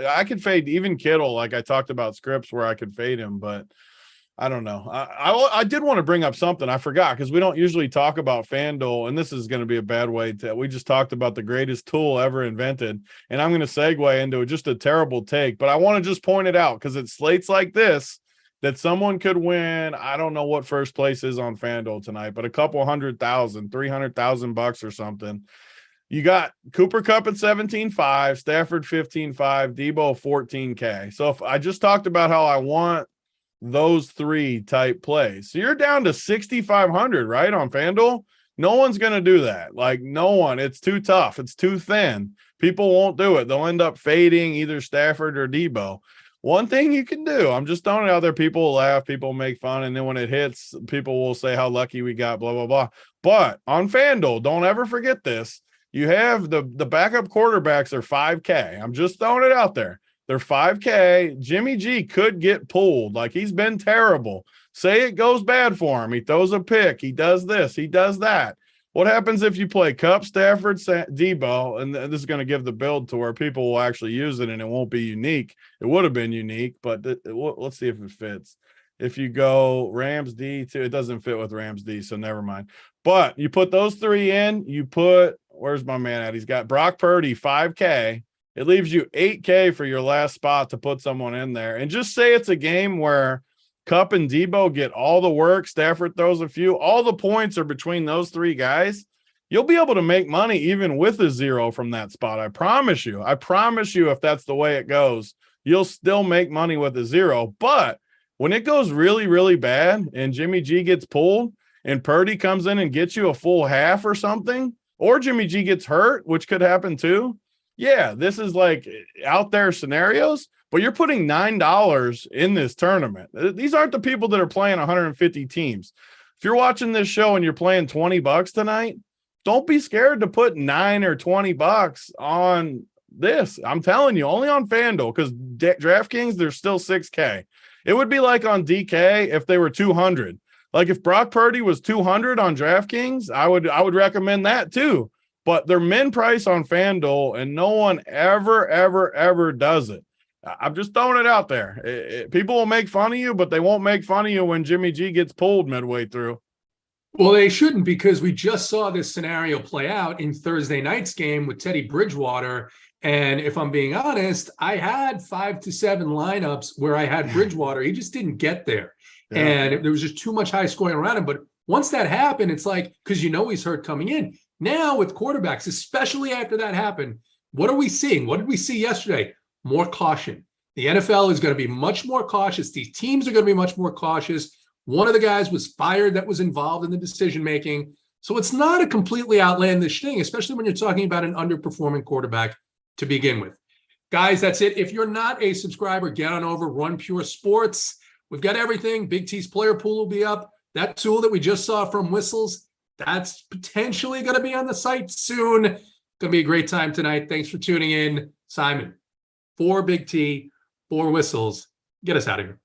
I could fade even Kittle. Like I talked about scripts where I could fade him, but I don't know. I did want to bring up something. I forgot because we don't usually talk about FanDuel, and this is going to be a bad way to. We just talked about the greatest tool ever invented, and I'm going to segue into just a terrible take. But I want to just point it out because it's slates like this that someone could win. I don't know what first place is on FanDuel tonight, but a couple $100,000, $300,000 or something. You got Cooper Kupp at 17.5, Stafford 15.5, Debo 14K. So if I just talked about how I want those three type plays. So you're down to 6,500, right, on FanDuel? No one's going to do that. Like, no one. It's too tough. It's too thin. People won't do it. They'll end up fading either Stafford or Debo. One thing you can do, I'm just throwing it out there. People will laugh, people will make fun, and then when it hits, people will say how lucky we got, blah, blah, blah. But on FanDuel, don't ever forget this. You have the backup quarterbacks are 5K. I'm just throwing it out there. They're 5K. Jimmy G could get pulled. Like, he's been terrible. Say it goes bad for him. He throws a pick. He does this. He does that. What happens if you play Kupp, Stafford, Debo? And this is going to give the build to where people will actually use it, and it won't be unique. It would have been unique, but let's see if it fits. If you go Rams D too, it doesn't fit with Rams D, so never mind. But you put those three in. You put, where's my man at? He's got Brock Purdy, 5K. It leaves you 8K for your last spot to put someone in there. And just say it's a game where Kupp and Debo get all the work, Stafford throws a few, all the points are between those three guys. You'll be able to make money even with a zero from that spot. I promise you. I promise you, if that's the way it goes, you'll still make money with a zero. But when it goes really, really bad and Jimmy G gets pulled and Purdy comes in and gets you a full half or something, or Jimmy G gets hurt, which could happen too. Yeah, this is like out there scenarios, but you're putting $9 in this tournament. These aren't the people that are playing 150 teams. If you're watching this show and you're playing $20 tonight, don't be scared to put $9 or $20 on this. I'm telling you, only on FanDuel, because DraftKings, they're still 6K. It would be like on DK if they were 200. Like if Brock Purdy was 200 on DraftKings, I would recommend that too. But they're min price on FanDuel, and no one ever does it. I'm just throwing it out there. People will make fun of you, but they won't make fun of you when Jimmy G gets pulled midway through. Well, they shouldn't, because we just saw this scenario play out in Thursday night's game with Teddy Bridgewater. And if I'm being honest, I had 5 to 7 lineups where I had Bridgewater. He just didn't get there. Yeah. And there was just too much high scoring around him. But once that happened, it's like, because he's hurt coming in. Now with quarterbacks, especially after that happened, what are we seeing? What did we see yesterday? More caution. The NFL is going to be much more cautious. These teams are going to be much more cautious. One of the guys was fired that was involved in the decision-making. So it's not a completely outlandish thing, especially when you're talking about an underperforming quarterback to begin with. Guys, that's it. If you're not a subscriber, get on over, Run Pure Sports. We've got everything. Big T's player pool will be up. That tool that we just saw from Whistles, that's potentially going to be on the site soon. Going to be a great time tonight. Thanks for tuning in. Simon, for Big T, for Whistles, get us out of here.